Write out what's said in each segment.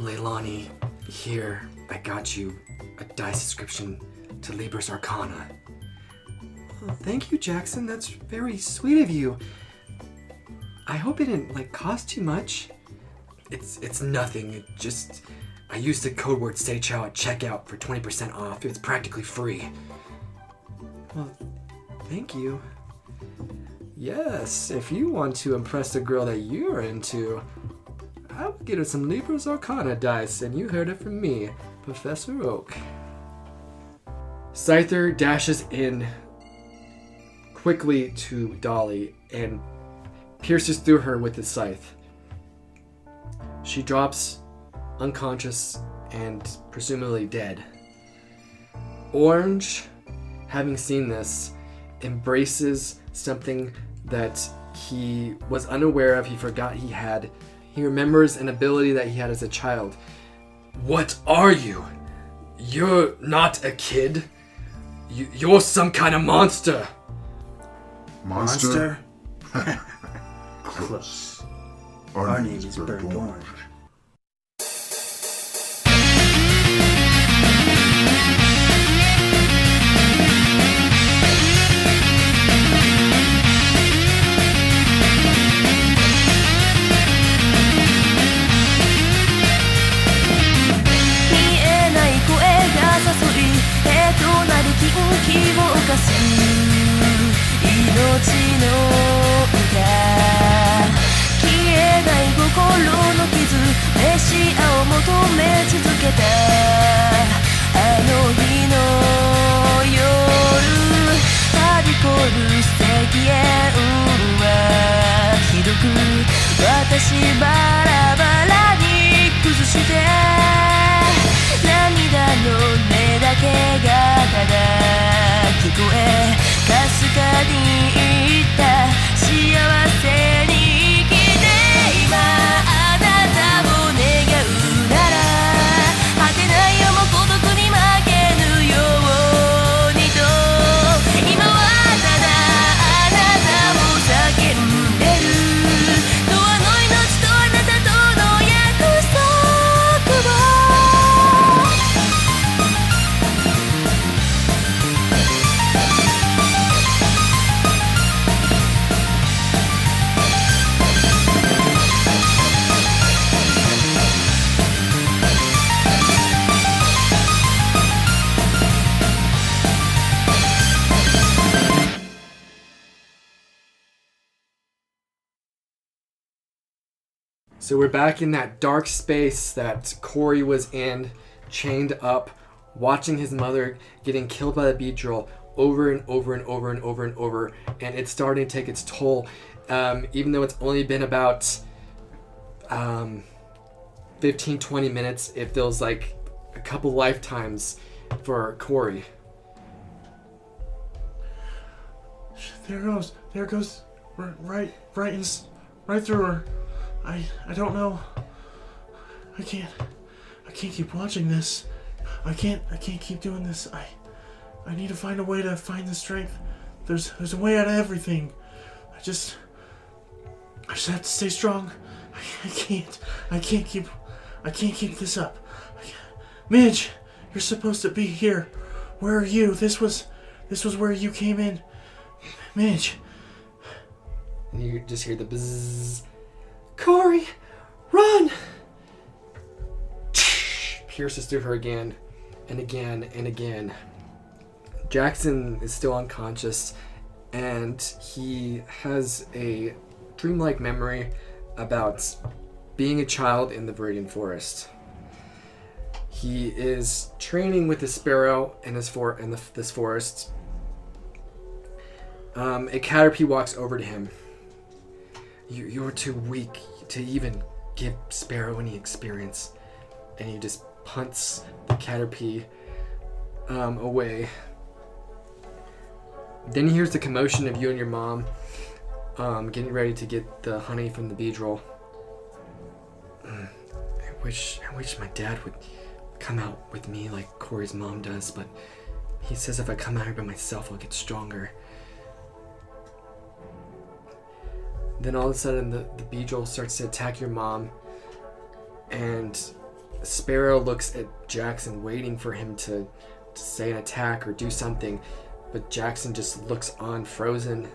Leilani, here, I got you a dice subscription to Libra's Arcana. Oh, thank you, Jackson. That's very sweet of you. I hope it didn't, cost too much. It's nothing. It just... I used the code word STAYCHOW at checkout for 20% off. It's practically free. Well, thank you. Yes, if you want to impress the girl that you're into, I will get her some Libra's Arcana dice, and you heard it from me, Professor Oak. Scyther dashes in quickly to Dolly and pierces through her with his scythe. She drops unconscious and presumably dead. Orange, having seen this, embraces something that he was unaware of, he forgot he had. He remembers an ability that he had as a child. What are you? You're not a kid. You're some kind of monster. Monster? Close. Our name is Burnt Orange. So we're back in that dark space that Corey was in, chained up, watching his mother getting killed by the beetle over and over and over and over and over, and it's starting to take its toll. Even though it's only been about 15-20 minutes, it feels like a couple lifetimes for Corey. There goes, right through her. I don't know. I can't keep watching this. I can't keep doing this. I need to find a way to find the strength. There's a way out of everything. I just have to stay strong. I can't keep this up. Midge, you're supposed to be here. Where are you? This was where you came in. Midge. And you just hear the bzzz. Corey, run! Pierces through her again and again and again. Jackson is still unconscious, and he has a dreamlike memory about being a child in the Viridian Forest. He is training with the sparrow in this forest. A caterpie walks over to him. You're too weak to even give Sparrow any experience. And he just punts the caterpie away. Then he hears the commotion of you and your mom getting ready to get the honey from the beedrill. I wish my dad would come out with me like Corey's mom does, but he says if I come out here by myself, I'll get stronger. Then all of a sudden, the beedrill starts to attack your mom, and Sparrow looks at Jackson, waiting for him to say an attack or do something, but Jackson just looks on, frozen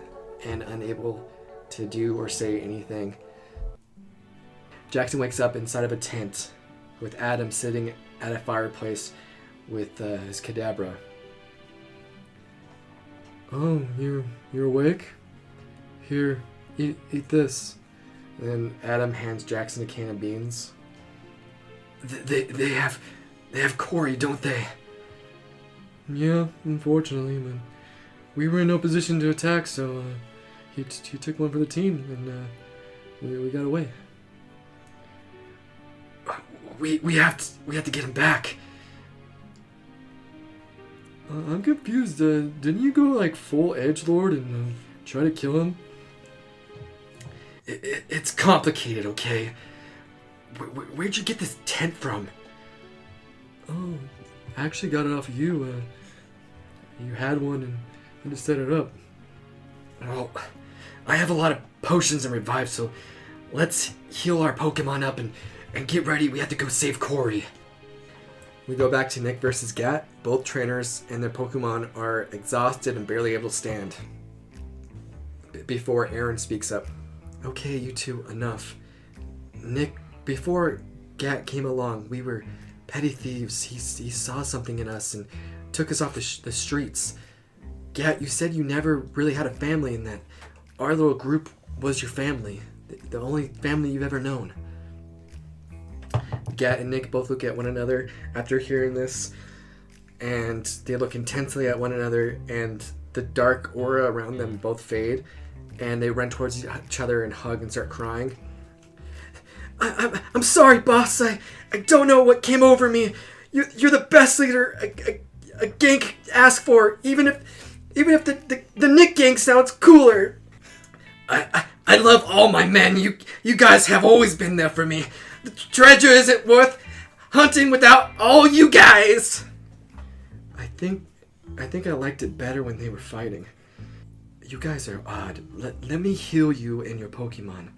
and unable to do or say anything. Jackson wakes up inside of a tent with Adam sitting at a fireplace with his cadabra. Oh, you're awake? Here, eat this. And then Adam hands Jackson a can of beans. They have Corey, don't they? Yeah, unfortunately, but we were in no position to attack, so he took one for the team, and we got away. We have to get him back. I'm confused. Didn't you go like full edgelord and try to kill him? It's complicated, okay? Where'd you get this tent from? Oh, I actually got it off of you. You had one and I just set it up. Well, I have a lot of potions and revives, so let's heal our Pokemon up and get ready. We have to go save Corey. We go back to Nick versus Gat. Both trainers and their Pokemon are exhausted and barely able to stand. Before Aaron speaks up. Okay, you two, enough. Nick, before Gat came along, we were petty thieves. He saw something in us and took us off the streets. Gat, you said you never really had a family and that our little group was your family. The only family you've ever known. Gat and Nick both look at one another after hearing this, and they look intensely at one another, and the dark aura around them both fade, and they run towards each other and hug and start crying. I'm sorry, boss. I don't know what came over me. You're the best leader a gang could ask for, even if the Nick gang sounds cooler. I love all my men. You guys have always been there for me. The treasure isn't worth hunting without all you guys. I think I liked it better when they were fighting. You guys are odd. Let me heal you and your Pokemon.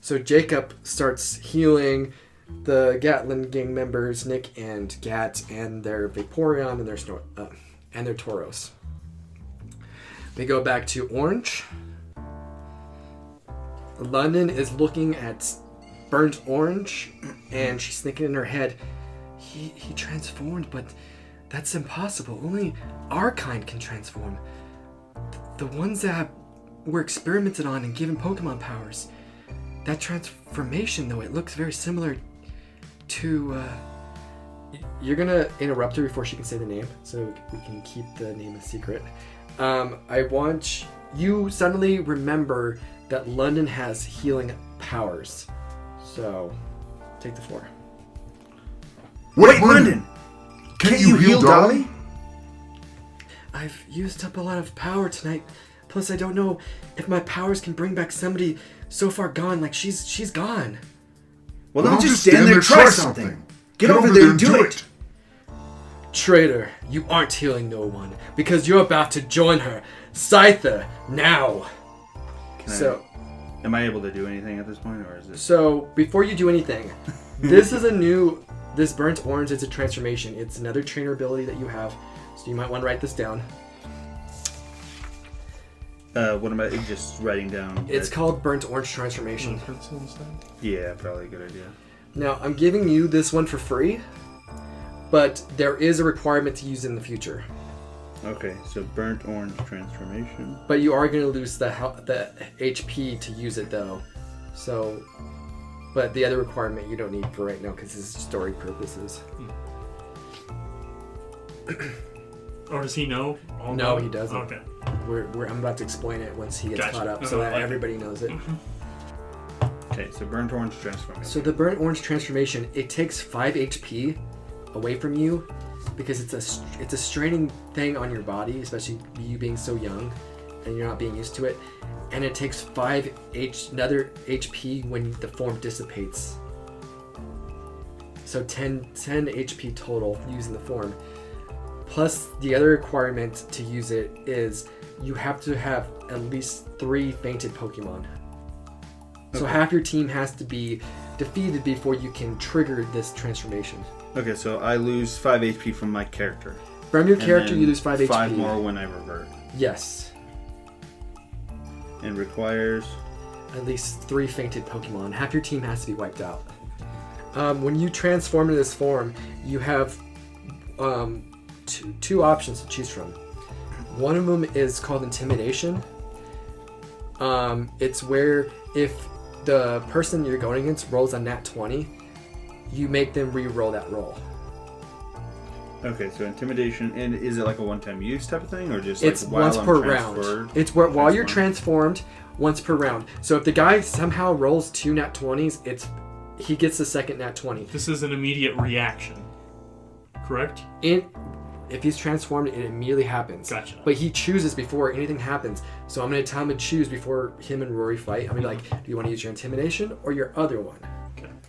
So Jacob starts healing the Gatlin gang members, Nick and Gat, and their Vaporeon and their Tauros. We go back to Orange. London is looking at Burnt Orange, and she's thinking in her head, he transformed, but that's impossible. Only our kind can transform. The ones that were experimented on and given Pokemon powers. That transformation, though, it looks very similar to... You're gonna interrupt her before she can say the name, so we can keep the name a secret. I want you suddenly remember that London has healing powers. So, take the floor. Wait, London! Can't you heal Dolly? I've used up a lot of power tonight. Plus, I don't know if my powers can bring back somebody so far gone. Like, she's gone. Well, don't just stand there, try something. Get over there and do it. Traitor, you aren't healing no one because you're about to join her. Scyther, now. Am I able to do anything at this point, or is it? So, before you do anything, this Burnt Orange is a transformation. It's another trainer ability that you have, so you might want to write this down. What am I just writing down? It's called Burnt Orange Transformation. Yeah, probably a good idea. Now, I'm giving you this one for free, but there is a requirement to use it in the future. Okay, so Burnt Orange Transformation. But you are going to lose the HP to use it, though. So, but the other requirement you don't need for right now because this is story purposes. Or does he know? No, he doesn't. Okay. I'm about to explain it once he gets caught up, so that everybody knows it. Okay, so Burnt Orange Transformation. So the Burnt Orange Transformation, it takes 5 HP away from you because it's a straining thing on your body, especially you being so young and you're not being used to it. And it takes another HP when the form dissipates. So 10 HP total using the form. Plus, the other requirement to use it is you have to have at least 3 fainted Pokemon. So half your team has to be defeated before you can trigger this transformation. Okay, so I lose 5 HP from my character. From your And character, then you lose 5 HP. 5 more when I revert. Yes. And requires... At least 3 fainted Pokemon. Half your team has to be wiped out. When you transform into this form, you have two options to choose from. One of them is called Intimidation. It's where if the person you're going against rolls a nat 20, you make them re-roll that roll. Okay, so Intimidation, and is it like a one-time use type of thing, or just It's while once I'm per transferred? round. It's while you're transformed, once per round. So if the guy somehow rolls 2 nat 20s, he gets the second nat 20. This is an immediate reaction, correct? If he's transformed, it immediately happens. Gotcha. But he chooses before anything happens. So I'm going to tell him to choose before him and Rory fight. I'm going to be like, do you want to use your Intimidation or your other one?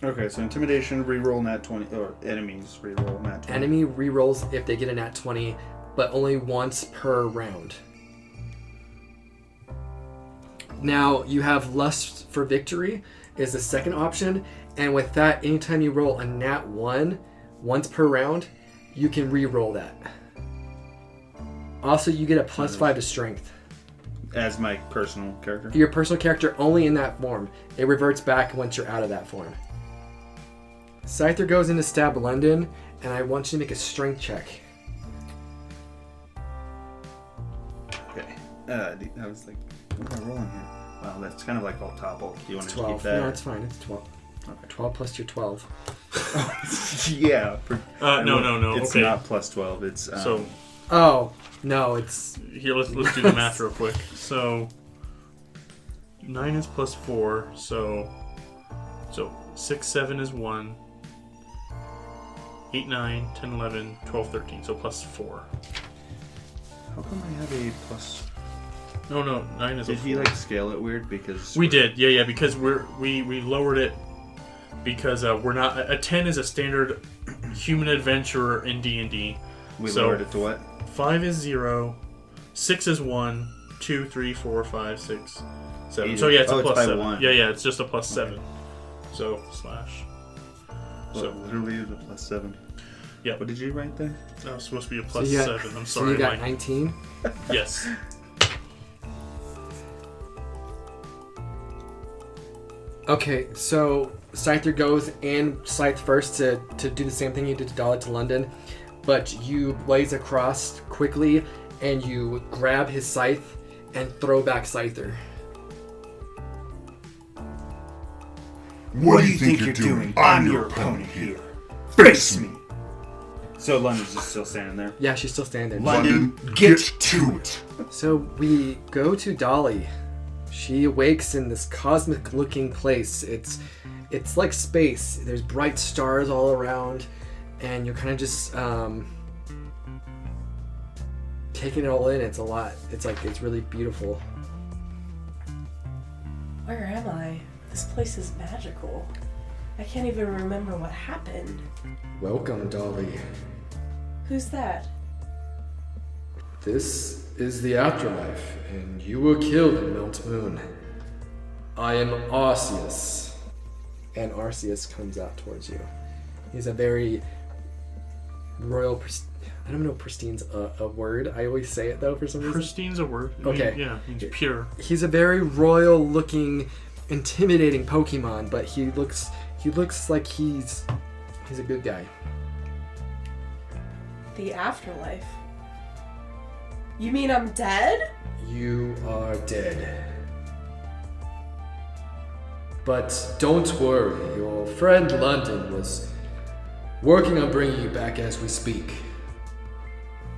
Okay, so Intimidation, reroll nat 20, or enemies reroll nat 20. Enemy rerolls if they get a nat 20, but only once per round. Now, you have Lust for Victory is the second option, and with that, anytime you roll a nat 1 once per round, you can re-roll that. Also, you get a +5 to Strength. As my personal character? Your personal character only in that form. It reverts back once you're out of that form. Scyther goes in to stab London, and I want you to make a Strength check. Okay. I was like, what am I rolling here? Wow, that's kind of like all toppled. Do you want It's to keep 12. that? No, it's fine. It's 12. Okay. 12 plus your 12. Yeah. No. It's Okay. not plus 12. It's So Oh, no, it's... here, let's do the math real quick. So 9 is +4. So 6, 7 is 1. 8, 9, 10, 11, 12, 13. So +4. How come I have a plus? No, 9 is a Did 4. he like scale it weird because We did, yeah, because we lowered it because we're not. A 10 is a standard human adventurer in D&D. we So lowered it to what? 5 is 0, 6 is 1, 2, 3, 4, 5, 6, 7. So yeah, it's a it's by +7. 1. Yeah, it's just a +7. So slash. So literally is a +7. Yeah. What did you write there? That was supposed to be a So you got- +7. I'm So sorry. you got Mike. 19? Yes. Okay, so Scyther goes and Scythe first to do the same thing you did to Dolly to London, but you blaze across quickly and you grab his scythe and throw back Scyther. What do you think you're doing? I'm your opponent here. Face me! So London's just still standing there. Yeah, she's still standing there. London, get to it! So we go to Dolly. She awakes in this cosmic-looking place. It's like space. There's bright stars all around, and you're kind of just taking it all in. It's a lot. It's really beautiful. Where am I? This place is magical. I can't even remember what happened. Welcome, Dolly. Who's that? This is the afterlife, and you were killed in Mount Moon. I am Arceus. And Arceus comes out towards you. He's a very royal... I don't know if pristine's a word. I always say it, though, for some reason. Pristine's a word. Okay. Yeah, it means pure. He's a very royal-looking, intimidating Pokemon, but he looks like he's a good guy. The afterlife. You mean I'm dead? You are dead. But don't worry, your friend London was working on bringing you back as we speak.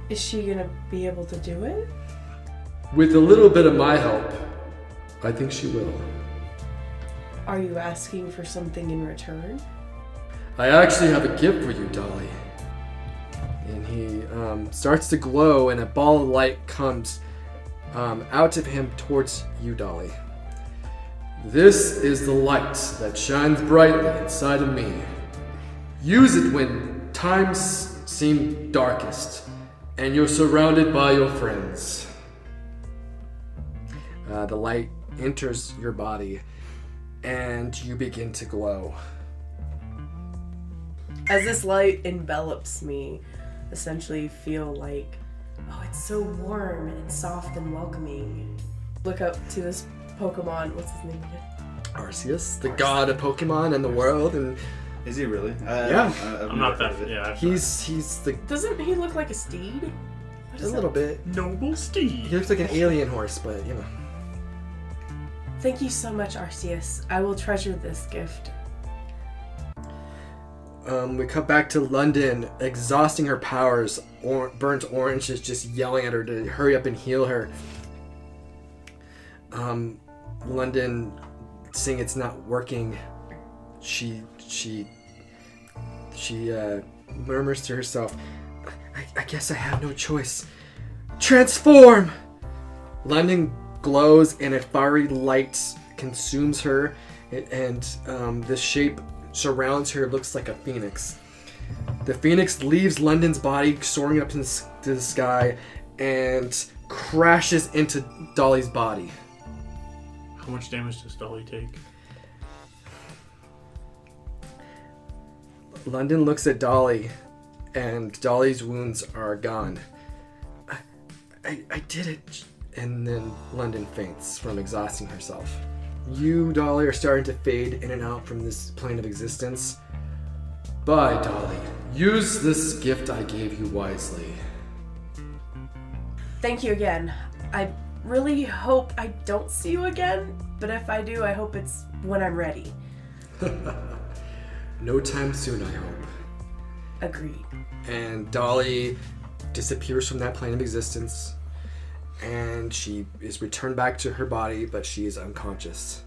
Is she gonna be able to do it? With a little bit of my help, I think she will. Are you asking for something in return? I actually have a gift for you, Dolly. And he starts to glow, and a ball of light comes out of him towards you, Dolly. This is the light that shines brightly inside of me. Use it when times seem darkest, and you're surrounded by your friends. The light enters your body, and you begin to glow. As this light envelops me, essentially feel like, oh, it's so warm and soft and welcoming. Look up to this Pokemon. What's his name again? Arceus, the god of Pokemon and the world, and Is he really? Yeah. I'm not that. Yeah. he's the Doesn't he look like a steed? What a is little that? bit. Noble Steed. He looks like an alien horse, but you know. Thank you so much, Arceus. I will treasure this gift. We cut back to London, exhausting her powers. Burnt Orange is just yelling at her to hurry up and heal her. London, seeing it's not working, she murmurs to herself, I guess I have no choice. Transform! London glows and a fiery light consumes her, and this shape surrounds her, looks like a phoenix. The phoenix leaves London's body, soaring up to the sky, and crashes into Dolly's body. How much damage does Dolly take? London looks at Dolly, and Dolly's wounds are gone. I did it. And then London faints from exhausting herself. You, Dolly, are starting to fade in and out from this plane of existence. Bye, Dolly. Use this gift I gave you wisely. Thank you again. I really hope I don't see you again, but if I do, I hope it's when I'm ready. No time soon, I hope. Agreed. And Dolly disappears from that plane of existence, and she is returned back to her body, but she is unconscious.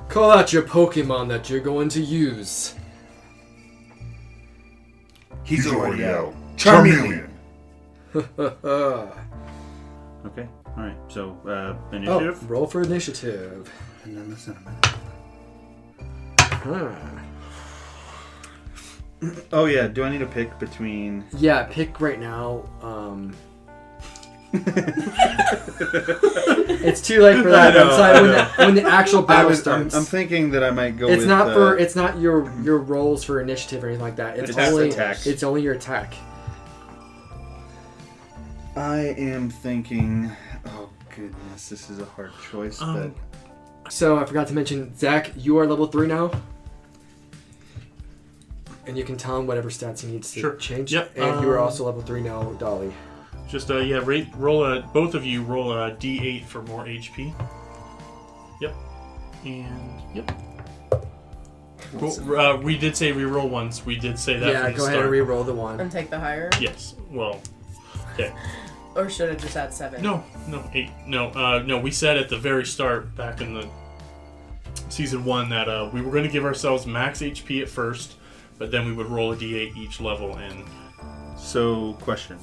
Call out your Pokemon that you're going to use. He's already out. Charmeleon. Okay. All right. So initiative. Roll for initiative. And then the cinnamon. Huh. Oh yeah. Do I need to pick between? Yeah, pick right now. It's too late for that. I know, It's like when the actual battle starts. I'm thinking that I might go. It's with, not for. It's not your rolls for initiative or anything like that. It's It's only attack. It's only your attack. I am thinking. Oh goodness, this is a hard choice, but So I forgot to mention, Zach, you are level 3 now, and you can tell him whatever stats he needs to Sure. change. Yep. And you are also level 3 now, Dolly. Just both of you roll a D8 for more HP. Yep. And yep. Cool. We did say reroll once. We did say that. Yeah, from the go ahead start. and re-roll the one. And take the higher? Yes. Well. Okay. Or should I just add 7? No, 8. No. We said at the very start, back in the season 1, that we were going to give ourselves max HP at first, but then we would roll a D8 each level. And so question: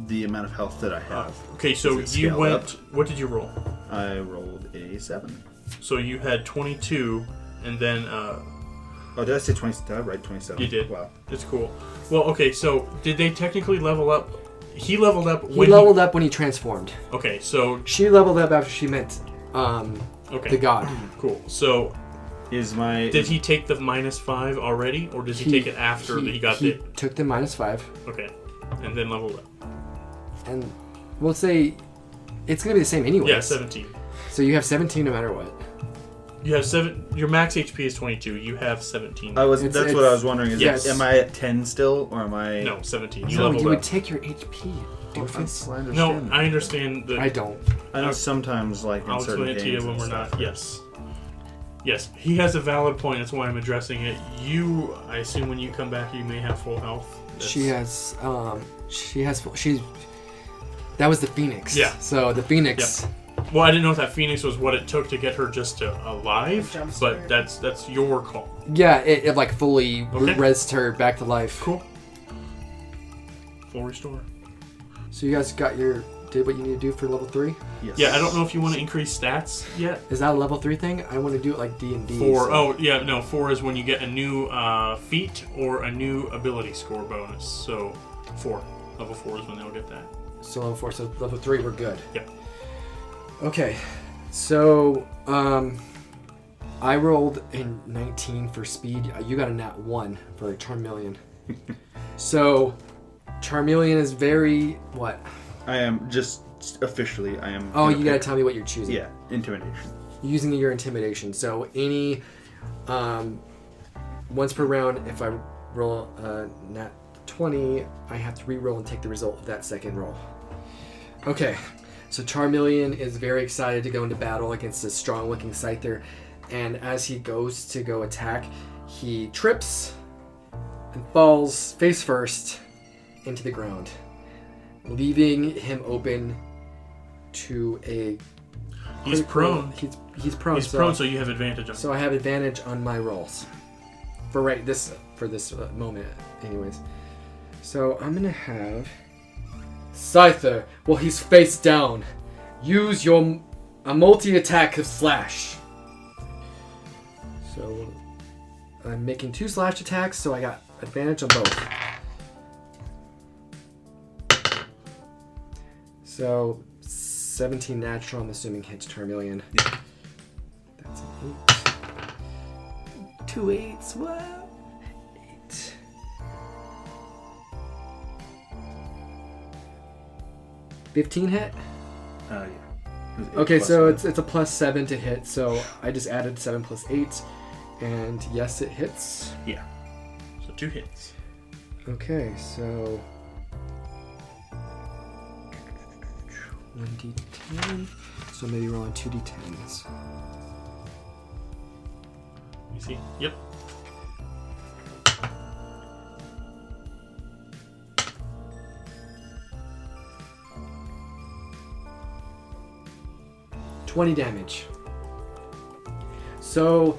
the amount of health that I have. okay, so Does it you scale went. up? What did you roll? I rolled a 7. So you had 22, and then Oh, did I say 20? Did I write 27? You did. Wow. it's cool. Well, okay, so did they technically level up? He leveled up He when leveled up when he transformed. Okay, so She leveled up after she met okay, the god. cool. So Is my did he take the -5 already, or does he take it after he got he it? took the -5, Okay, and then leveled up. and we'll say it's gonna be the same anyway. Yeah, 17. So you have 17 no matter what. You have 7. Your max HP is 22. You have 17. That's It's- what I was wondering. Is Yes. am I at 10 still, or am I? No, 17. You So leveled you up. would take your HP, doofus. I understand. No, that. I understand that. I don't. I know sometimes, like in I'll certain explain it to you games when and we're stuff. not. Yes. Yes, he has a valid point. That's why I'm addressing it. You, I assume, when you come back, you may have full health. That's- She's that was the Phoenix. Yeah. So the Phoenix. Well, I didn't know if that Phoenix was what it took to get her just to alive, Jump but start. that's your call. Yeah, it like fully Okay. rezzed her back to life. Cool. Full restore. So you guys did what you need to do for level 3? Yes. Yeah, I don't know if you want to increase stats yet. Is that a level 3 thing? I want to do it like D&D. 4. so- Oh, yeah, no. 4 is when you get a new feat or a new ability score bonus. So 4. Level 4 is when they'll get that. So level 4. So level 3, we're good. Yep. Okay. So I rolled a 19 for speed. You got a nat 1 for Charmeleon. So, Charmeleon is very... what? I am just officially, I am... Oh, you gotta tell me what you're choosing. Yeah, intimidation. Using your intimidation. So, any... once per round, if I roll a nat 20, I have to re-roll and take the result of that second roll. Okay, so Charmeleon is very excited to go into battle against this strong-looking Scyther, and as he goes to go attack, he trips and falls face first into the ground, leaving him open to a... He's prone. He's prone. He's prone, so you have advantage on him. So I have advantage on my rolls for this moment, anyways. So I'm gonna have Scyther. Well, he's face down. Use a multi-attack of slash. So I'm making 2 slash attacks, so I got advantage on both. So 17 natural, I'm assuming hits Charmeleon. Yeah. That's an 8. 2 8s, wow. 8. $15 hit? Yeah. Okay, so it's a +7 to hit, so I just added 7 plus 8, and yes, it hits. Yeah. So 2 hits. Okay, so 1d10, so maybe rolling 2d10s. You see? Yep. $20 damage. So,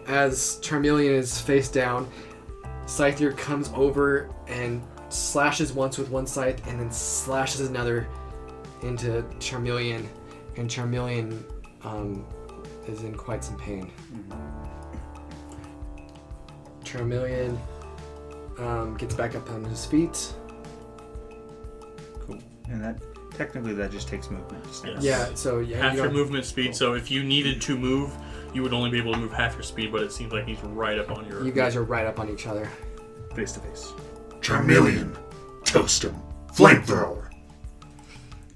as Charmeleon is face down, Scyther comes over and slashes once with one scythe and then slashes another into Charmeleon, and Charmeleon is in quite some pain. Charmeleon gets back up on his feet. Cool. And that technically that just takes movement. Yes. Yeah, so yeah, Half you your got- movement speed, so if you needed to move, you would only be able to move half your speed, but it seems like he's right up on your... You guys are right up on each other. Face to face. Charmeleon. Toast him. Flamethrower.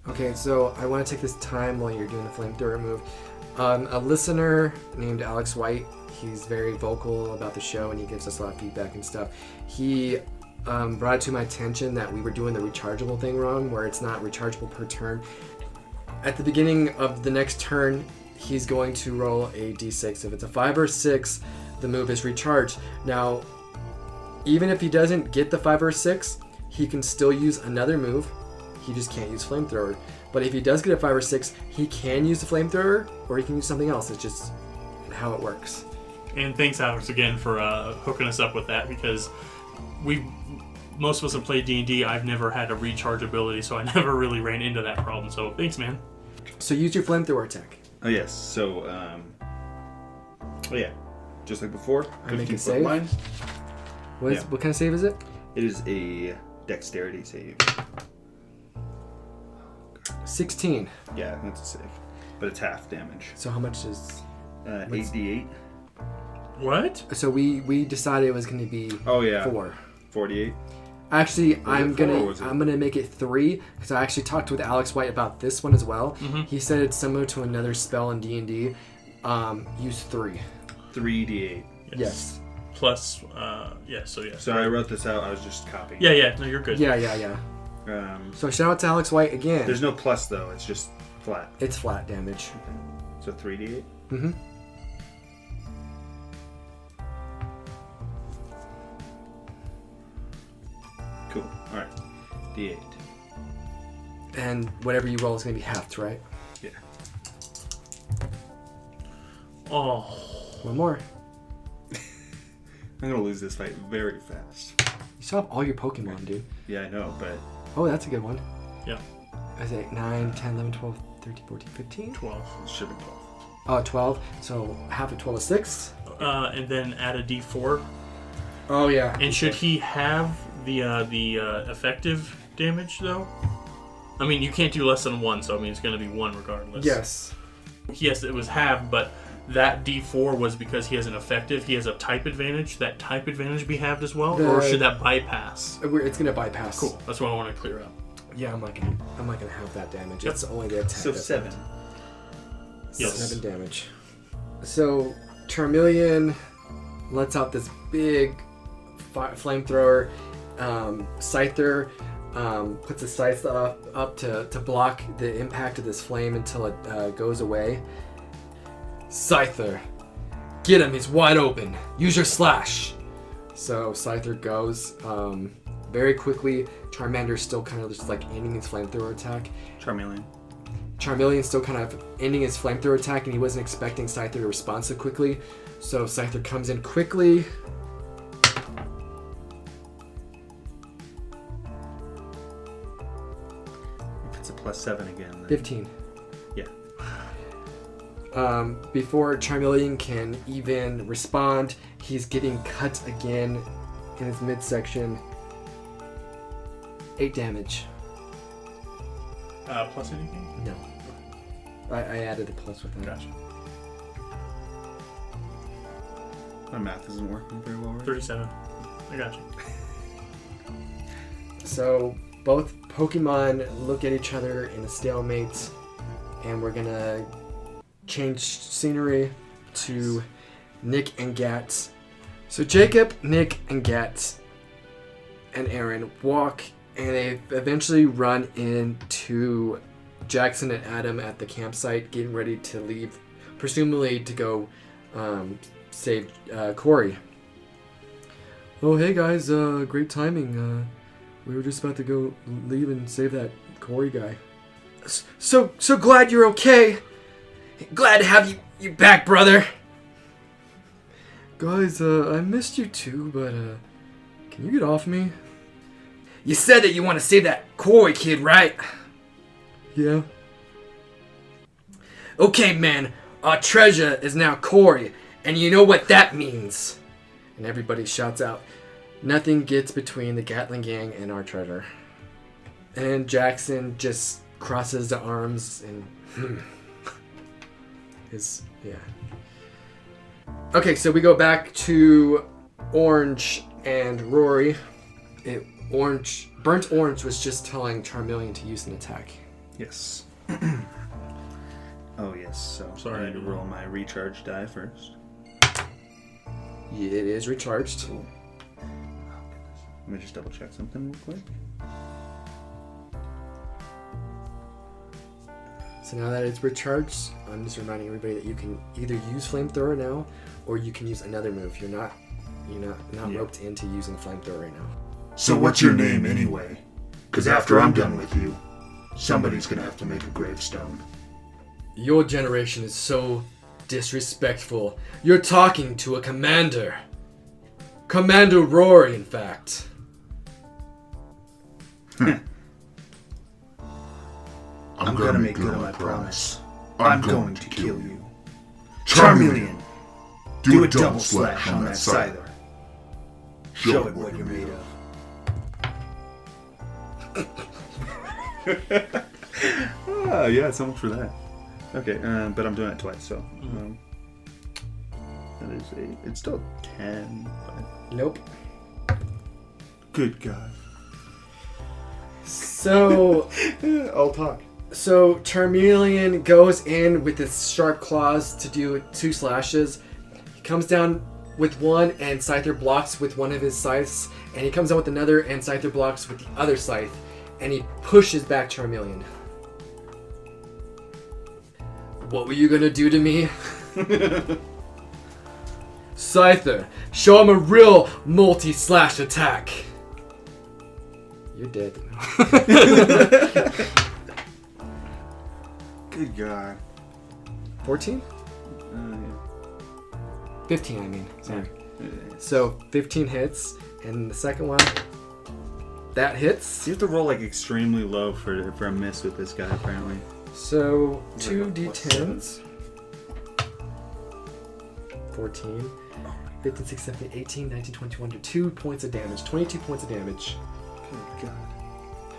Okay, so I want to take this time while you're doing the flamethrower move. A listener named Alex White, he's very vocal about the show and he gives us a lot of feedback and stuff. He brought it to my attention that we were doing the rechargeable thing wrong, where it's not rechargeable per turn. At the beginning of the next turn, he's going to roll a d6. If it's a 5 or 6, the move is recharged. Now, even if he doesn't get the 5 or 6, he can still use another move. He just can't use flamethrower. But if he does get a 5 or 6, he can use the flamethrower, or he can use something else. It's just how it works. And thanks, Alex, again for hooking us up with that, because most of us have played D&D. I've never had a recharge ability, so I never really ran into that problem. So thanks, man. So use your flamethrower attack. Oh yes. So oh yeah, just like before. I make a 15-foot save? line. What Yeah. kind of save is it? It is a dexterity save. 16. Yeah, that's a save, but it's half damage. So how much is... 8d8. What? So we decided it was going to be Oh yeah. 4. 48. Actually, Was it 4 or was it- I'm gonna make it 3 because I actually talked with Alex White about this one as well. Mm-hmm. He said it's similar to another spell in D&D. Use 3. 3d8. Yes. Plus, yeah, so yeah. So I wrote this out. I was just copying. Yeah, no, you're good. Yeah. Um, So shout out to Alex White again. there's no plus though. It's just flat. It's flat damage. So 3d8. Mm-hmm. Cool. All right. D8. And whatever you roll is gonna be halved, right? Yeah. Oh. One more. I'm gonna lose this fight very fast. You still have all your Pokemon, dude. Yeah, I know, but Oh, that's a good one. Yeah. I say 9, 10, 11, 12, 13, 14, 15. 12. it should be 12. Oh, 12. So half of 12 is 6. And then add a D4. Oh, yeah. And should he have the effective damage though? I mean, you can't do less than 1, so I mean it's going to be 1 regardless. Yes. Yes, it was halved, but that D4 was because he has an effective, he has a type advantage. That type advantage be halved as well, The- or should that bypass? It's gonna bypass. Cool. That's what I want to clear up. Yeah, I'm not gonna have that damage. Yep. It's only the attack. So that's 7. Yes. 7 damage. So Charmeleon lets out this big flamethrower. Scyther puts his scythe up to block the impact of this flame until it goes away. Scyther, get him! He's wide open. Use your slash. So Scyther goes very quickly. Charmander's still kind of just like ending his flamethrower attack. Charmeleon's still kind of ending his flamethrower attack, and he wasn't expecting Scyther to respond so quickly. So Scyther comes in quickly. If it's a +7 again, then 15. Yeah. Before Charmeleon can even respond, he's getting cut again in his midsection. 8 damage. Plus anything? No. I added a plus with that. Gotcha. My math isn't working very well. Right? 37. I got you. So both Pokemon look at each other in a stalemate, and we're gonna change scenery to Nick and Gat. So Jacob, Nick, and Gat and Aaron walk, and they eventually run into Jackson and Adam at the campsite, getting ready to leave, presumably to go save Corey. Oh, hey guys, great timing. We were just about to go leave and save that Corey guy. So glad you're okay. Glad to have you back, brother. Guys, I missed you too, but can you get off me? You said that you want to save that Corey kid, right? Yeah. Okay, man. Our treasure is now Corey, and you know what that means. And everybody shouts out, nothing gets between the Gatling gang and our treasure. And Jackson just crosses the arms and yeah. Okay, so we go back to Orange and Rory. Burnt Orange was just telling Charmeleon to use an attack. Yes. Oh yes. So Sorry, I need to roll my recharge die first. Yeah, it is recharged. Cool. Let me just double check something real quick. So now that it's recharged, I'm just reminding everybody that you can either use Flamethrower now, or you can use another move. You're not roped into using Flamethrower right now. So what's your name anyway? Because after I'm done with you, somebody's gonna have to make a gravestone. Your generation is so disrespectful. You're talking to a commander. Commander Rory, in fact. I'm gonna make good on my promise. I'm going to kill you. Charmeleon, do a double slash on that Scyther. Show it what you're made of. Yeah, so much for that. Okay, but I'm doing it twice, so that is it's still 10. But... Nope. Good God. So I'll talk. So Charmeleon goes in with his sharp claws to do 2 slashes. He comes down with one, and Scyther blocks with one of his scythes, and he comes down with another, and Scyther blocks with the other scythe, and he pushes back Charmeleon. What were you gonna do to me? Scyther, show him a real multi-slash attack. You're dead. Good God. 14? Yeah. 15, I mean. Sorry. Yeah. So 15 hits, and the second one, that hits. You have to roll like extremely low for a miss with this guy, apparently. So Like 2 a d10s. 14, 15, 16, 17, 18, 19, 20, 21, 2 points of damage. 22 points of damage. Good God.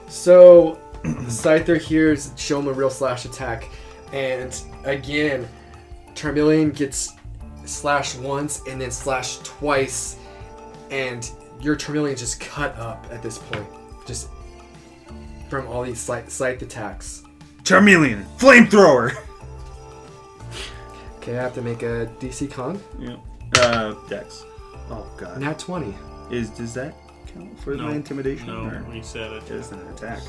So Scyther hears show him a real slash attack, and again Charmeleon gets slashed once and then slashed twice, and your Charmeleon just cut up at this point, just from all these scythe attacks. Charmeleon, flamethrower. Okay, I have to make a DC Con. Yeah. Dex. Oh god. Nat 20. Does that count for the intimidation? No, or we said it. just an attack.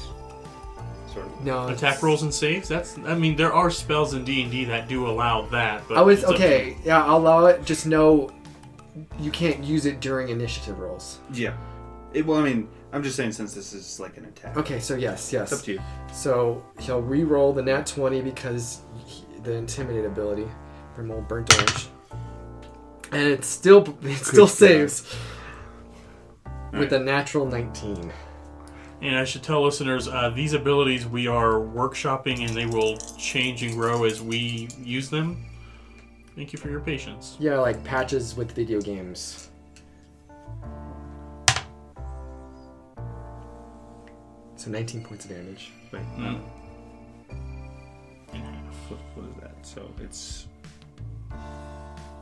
Sort of. No. Attack rolls and saves. There are spells in D&D that do allow that. But Yeah, I'll allow it. Just know you can't use it during initiative rolls. Yeah. I'm just saying since this is like an attack. Okay, so yes. It's up to you. So he'll re-roll the nat 20 because the intimidate ability from old Burnt Orange, and it still saves with a natural 19. And I should tell listeners, these abilities we are workshopping, and they will change and grow as we use them. Thank you for your patience. Yeah, like patches with video games. So 19 points of damage. Wait, no. What is that? So it's...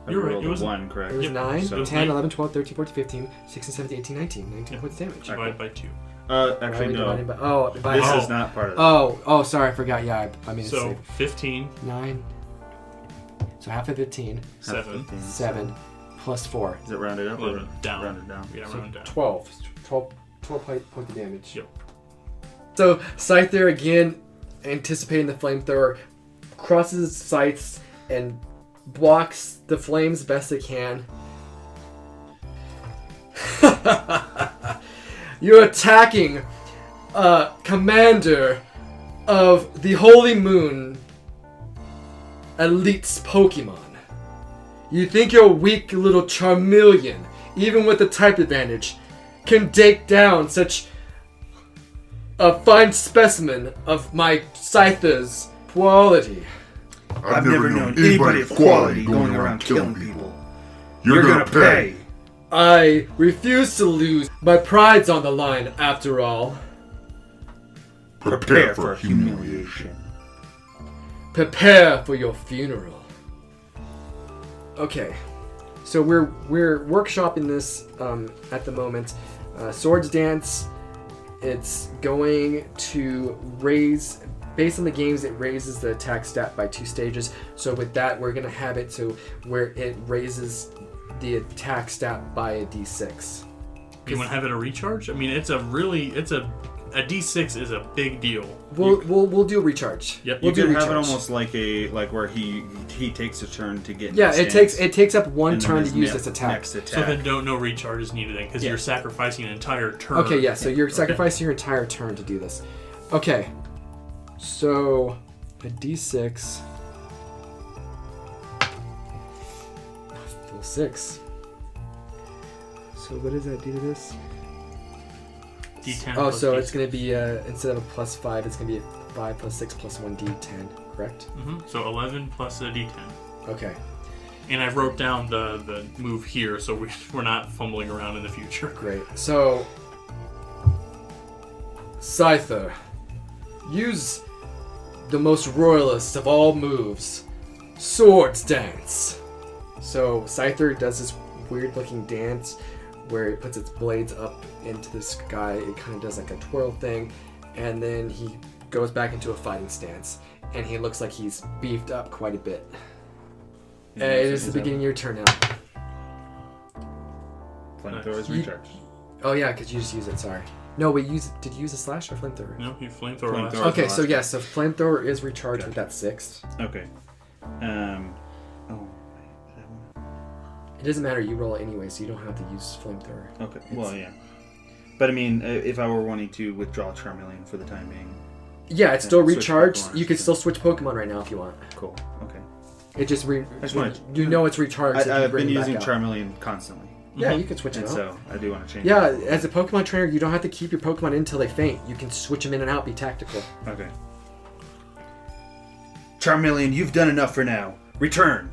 You're right, rolled it was a 1, correct? It was Yep. 9, So- 10, 11, 12, 13, 14, 15, 16, 17, 18, 19. 19 points of damage. Divided by 2. Actually, no. Divided by This half. is not part of that. Oh, sorry, I forgot. Yeah, I mean, So, it's 15, 9. So half of 15, 7. 7, plus 4. Is it rounded up? Well, or down. Rounded down. Yeah, So round down. 12 points of damage. Yep. So Scyther again, anticipating the flamethrower, crosses its sights and blocks the flames best it can. You're attacking Commander of the Holy Moon Elite's Pokemon. You think your weak little Charmeleon, even with the type advantage, can take down such a fine specimen of my Scyther's quality. I've never known anybody of quality going around killing people. You're gonna pay. I refuse to lose. My pride's on the line, after all. Prepare for humiliation. Prepare for your funeral. Okay, so we're workshopping this at the moment. Swords Dance. It's going to raise, based on the games, it raises the attack stat by 2 stages. So with that, we're going to have it to where it raises the attack stat by a d6. You want to have it a recharge? I mean, a D6 is a big deal. We'll do a recharge. Yep. We'll You do could recharge. have it almost like where he takes a turn to get. Yeah, into it stance, takes up 1 and then turn his to use next this attack. attack. So then no recharge is needed then, because Yeah. you're sacrificing an entire turn. Okay, yeah, so you're sacrificing your entire turn to do this. Okay, so a d6. Full 6. So what does that do to this? D10 Oh, plus so D6. it's going to be, instead of a plus 5, it's going to be a 5 plus 6 plus 1 d10, correct? So 11 plus a D10. Okay, And I wrote down the move here, so we're not fumbling around in the future. great. So, Scyther, use the most royalist of all moves, Swords Dance. So Scyther does this weird looking dance where it puts its blades up into the sky. It kind of does like a twirl thing, and then he goes back into a fighting stance, and he looks like he's beefed up quite a bit. It is the beginning of your turn now. Flamethrower's You- recharge. Oh yeah, because you just use it. Sorry. No, wait. Did you use a slash or flamethrower? No, you flamethrower last. Flamethrower. Okay, so yes, so flamethrower is recharged with Gotcha. that 6. Okay. Oh. It doesn't matter. You roll it anyway, so you don't have to use flamethrower. Okay. Well, yeah. But I mean, if I were wanting to withdraw Charmeleon for the time being, Yeah, it's still switch recharged. Pokemon, You could so- still switch Pokemon right now if you want. cool. Okay. It just just wanted- you know it's recharged. if you I've bring been it back using out. Charmeleon constantly, Yeah, you can switch it and out. so I do want to change. Yeah, it. as a Pokemon trainer, you don't have to keep your Pokemon in until they faint. You can switch them in and out, be tactical. Okay. Charmeleon, you've done enough for now. Return.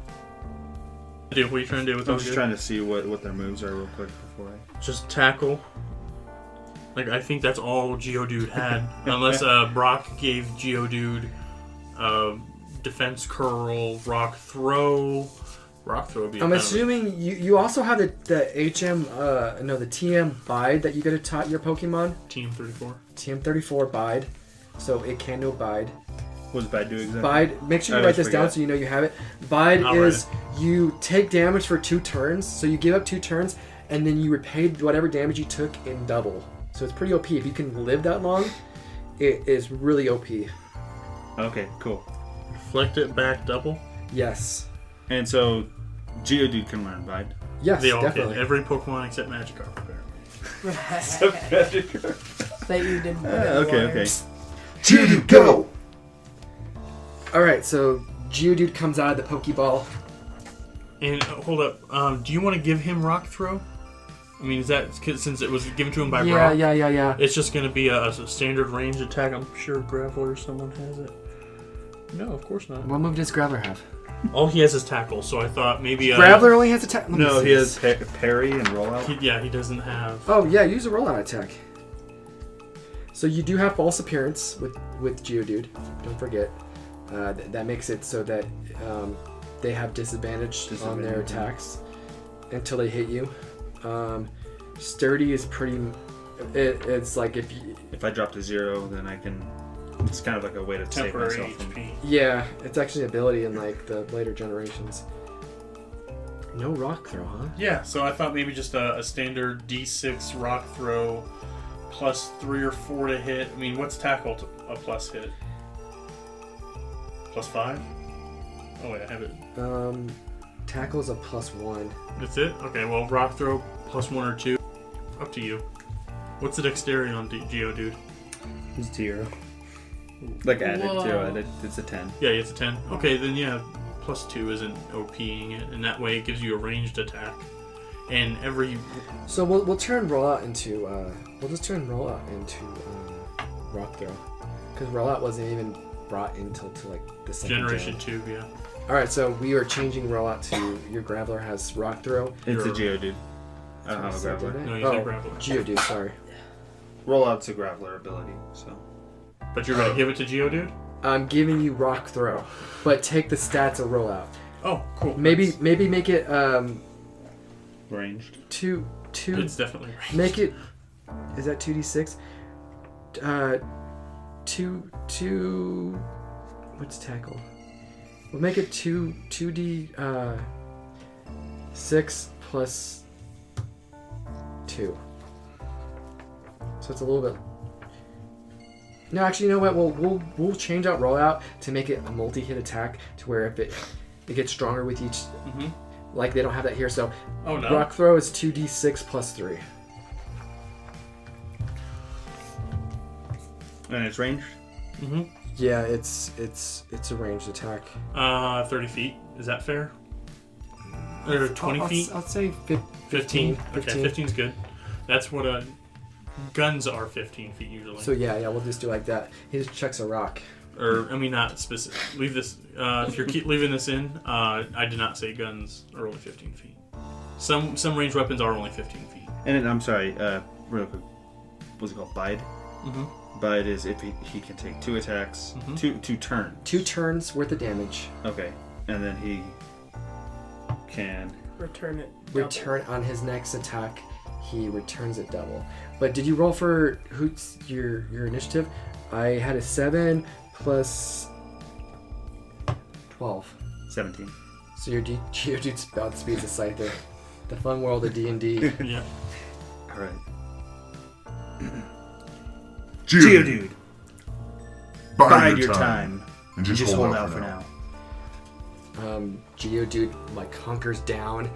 What are you trying to do with I'm those? just trying to see what their moves are real quick before I. Just tackle. Like, I think that's all Geodude had. Unless Brock gave Geodude defense curl, rock throw. Rock throw would be. I'm assuming you also have the TM bide that you get to taught your Pokemon. TM34. TM34 bide, so it can do bide. What does bide do exactly? Bide. Make sure you write this down so you know you have it. Bide is you take damage for 2 turns, so you give up 2 turns, and then you repay whatever damage you took in double. So it's pretty OP. If you can live that long, it is really OP. Okay, cool. Reflect it back double. Yes. And so, Geodude can learn Bide. Yes, They all definitely. can. Every Pokemon except Magikarp, apparently. That you didn't. Okay. Geodude, go! Alright, so Geodude comes out of the Pokeball. And hold up, do you want to give him Rock Throw? I mean, is that since it was given to him by Brock? Yeah. It's just going to be a standard range attack. I'm sure Graveler or someone has it. No, of course not. What move does Graveler have? All he has is tackle, so I thought maybe. Graveler only has attack. No, he has parry and rollout. He doesn't have. Oh yeah, use a rollout attack. So you do have false appearance with Geodude. Don't forget. That makes it so that they have disadvantage on their attacks until they hit you. Sturdy is pretty. It's like if I drop to 0, then I can. It's kind of like a way to save Temporary myself from. HP. Yeah, it's actually an ability in like the later generations. No rock throw, huh? Yeah, so I thought maybe just a standard D6 Rock Throw plus 3 or 4 to hit. I mean, what's tackle to a plus hit? Plus 5? Oh wait, I have it. Tackle's a +1. That's it? Okay, well, Rock Throw plus 1 or 2. Up to you. What's the dexterity on Geodude? It's 0. Like added, Whoa. 0 added. It's a 10. Yeah, it's a 10. Okay, then yeah, plus 2 isn't OPing it, and that way it gives you a ranged attack. And every... So we'll turn rollout into we'll just turn rollout into rock throw, because rollout wasn't even brought into like the second Generation gen. 2, yeah. All right, so we are changing rollout to your Graveler has rock throw. It's a Your- Geodude. I don't have a Graveler. No, you said Graveler. Geodude, sorry. Rollout's a Graveler ability, so. But you're gonna give it to Geodude? I'm giving you rock throw, but take the stats of rollout. Oh, cool. Maybe make it Ranged. two. It's definitely ranged. Make it. Is that 2d6? Two. What's tackle? We'll make it 2d 6 plus 2. So it's a little bit. No, actually, you know what? We'll change out rollout to make it a multi-hit attack to where if it gets stronger with each. Mm-hmm. Like they don't have that here, so Oh no. rock throw is 2d6 plus 3. And it's ranged? Mm-hmm. Yeah, it's a ranged attack. 30 feet. Is that fair? Or 20 feet? I'll say 15. 15. Okay, 15's good. That's what guns are 15 feet usually. So yeah, we'll just do like that. He just chucks a rock. Or, I mean, not specific. Leave this. If you're leaving this in, I did not say guns are only 15 feet. Some ranged weapons are only 15 feet. And then, I'm sorry, real quick. What's it called? Bide? Mm-hmm. Bide is if he can take 2 attacks, Mhm. two turns. 2 turns worth of damage. Okay. And then he can. Return it. double. Return on his next attack. He returns it double. But did you roll for Hoots your initiative? I had a 7 plus 12. 17. So your dude's about speeds a Scyther. The fun world of D&D. Yeah. Alright. Geodude, Geodude, bide your time. And Just hold out for now. Geodude like hunkers down,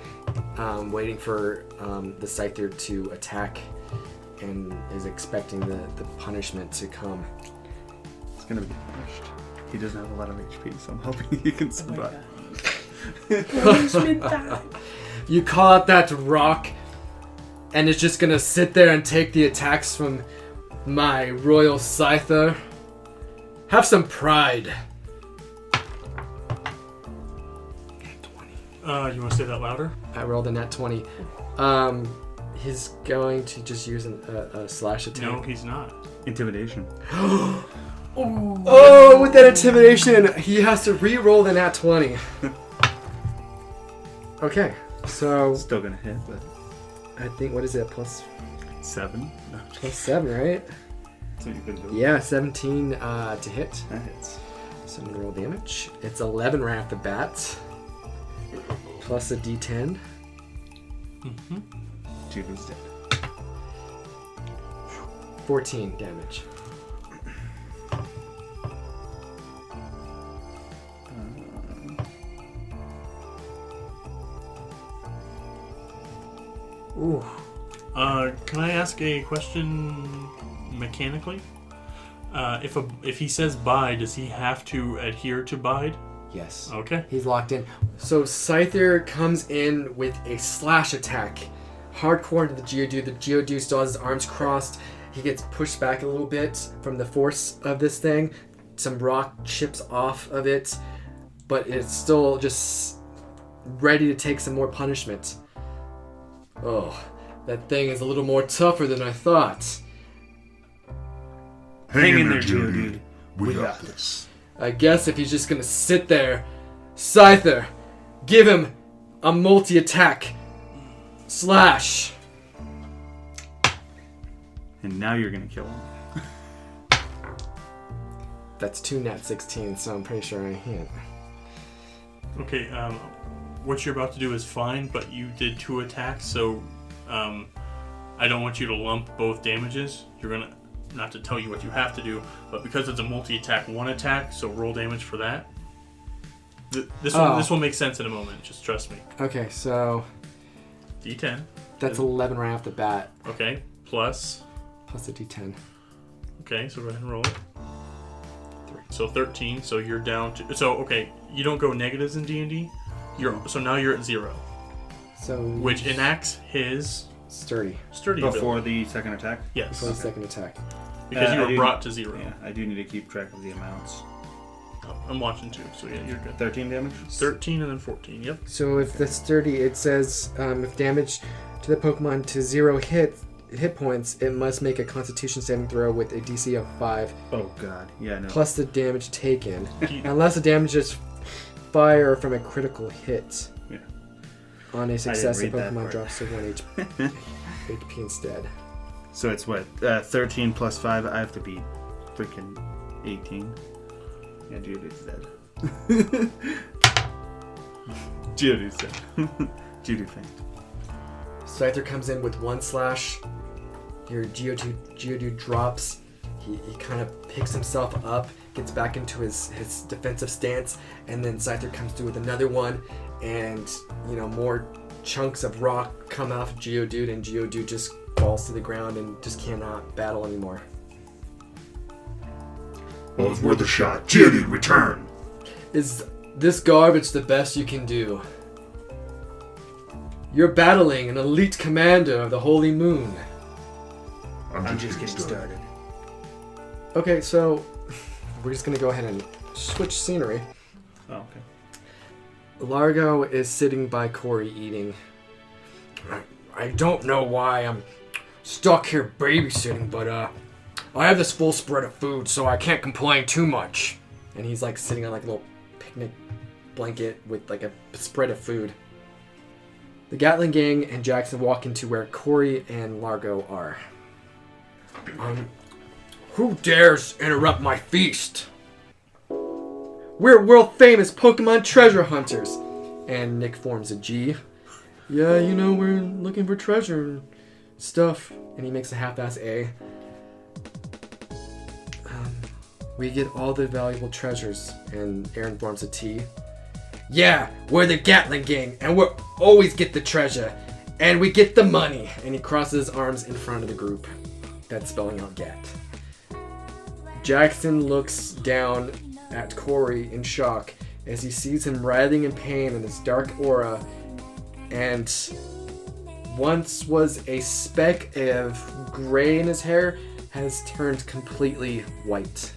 waiting for the Scyther to attack, and is expecting the punishment to come. It's gonna be punished. He doesn't have a lot of HP, so I'm hoping he can Oh my survive. god. Punishment time. You call out that rock, and it's just gonna sit there and take the attacks from my royal Scyther. Have some pride. You want to say that louder? I rolled a nat 20. He's going to just use a slash attack. No, he's not. Intimidation. Oh, with that intimidation, he has to re-roll the nat 20. Okay, so Still gonna hit, but I think, what is it, plus 7. No, 7, right? that's what you could do. Yeah, 17 to hit. That hits. So I'm gonna roll damage. It's 11 right off the bat, plus a d10. Judy's dead. 14 damage. Ooh. Can I ask a question mechanically? If he says bide, does he have to adhere to bide? Yes. Okay. He's locked in. So Scyther comes in with a slash attack. Hardcore into the Geodude. The Geodude still has his arms crossed. He gets pushed back a little bit from the force of this thing. Some rock chips off of it, but it's still just ready to take some more punishment. Oh, that thing is a little more tougher than I thought. Hang in there, Geodude. We got this. I guess if he's just gonna sit there, Scyther, give him a multi-attack slash. And now you're gonna kill him. That's 2 nat 16, so I'm pretty sure I hit. Okay. What you're about to do is fine, but you did 2 attacks, so I don't want you to lump both damages. You're gonna, not to tell you what you have to do, but because it's a multi-attack, 1 attack, so roll damage for that. This will make sense in a moment. Just trust me. Okay, so D10. that's 11 right off the bat, Okay. Plus. plus a d10. Okay, so go ahead and roll it. 3. So 13. So you're down to. So okay, you don't go negatives in D&D. So now you're at 0, So which enacts his sturdy sturdy Before ability. the second attack? Yes, for the second attack. because you I were do- brought to 0. Yeah, I do need to keep track of the amounts. I'm watching too, so yeah, you're good. 13 damage? 13 and then 14. Yep. So if the sturdy, it says if damage to the Pokemon to 0 hit points, it must make a Constitution saving throw with a DC of 5 Oh god, yeah, no. plus the damage taken, unless the damage is fire from a critical hit. Yeah. On a success, the read that Pokemon part. drops to 1 HP instead. So it's what? 13 plus 5, I have to be freaking 18. Yeah, Geodude's dead. Geodude's dead. Geodude faint. Scyther comes in with 1 slash. Your Geodude drops. He kind of picks himself up, gets back into his defensive stance, and then Scyther comes through with another one, and more chunks of rock come off Geodude, and Geodude just falls to the ground and just cannot battle anymore. Well, it's worth a shot. Geodude, return. Is this garbage the best you can do? You're battling an elite commander of the Holy Moon. I'm just getting started. Okay, so we're just gonna go ahead and switch scenery. Oh, okay. Largo is sitting by Corey eating. I don't know why I'm stuck here babysitting, but I have this full spread of food, so I can't complain too much. And he's like sitting on like a little picnic blanket with like a spread of food. The Gatling gang and Jackson walk into where Corey and Largo are. Who dares interrupt my feast? We're world famous Pokemon treasure hunters. And Nick forms a G. Yeah, we're looking for treasure and stuff. And he makes a half-ass A. We get all the valuable treasures. And Aaron forms a T. Yeah, we're the Gatling gang, and we'll always get the treasure. And we get the money. And he crosses his arms in front of the group. That's spelling out Gat. Jackson looks down at Corey in shock as he sees him writhing in pain in his dark aura, and once was a speck of gray in his hair has turned completely white.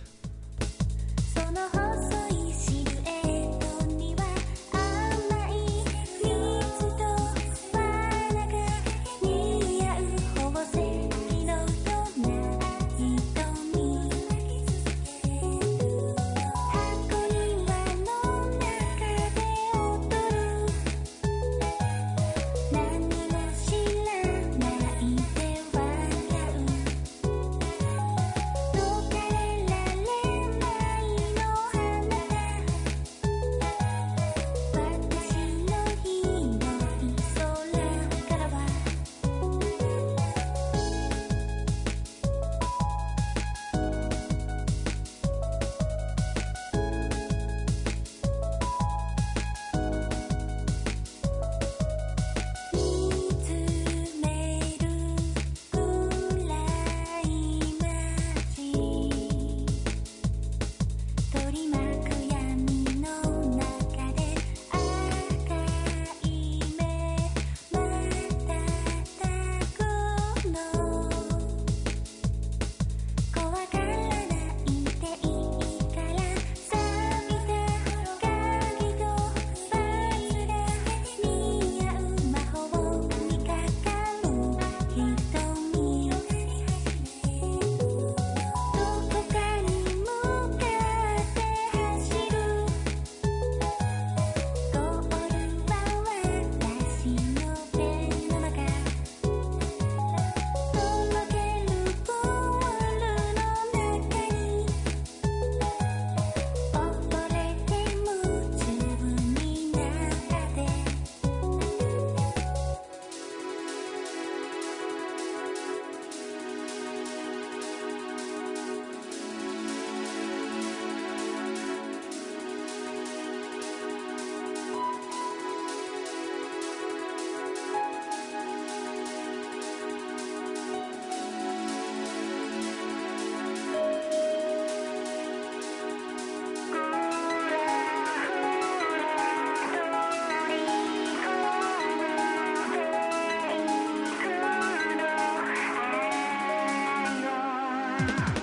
Bye.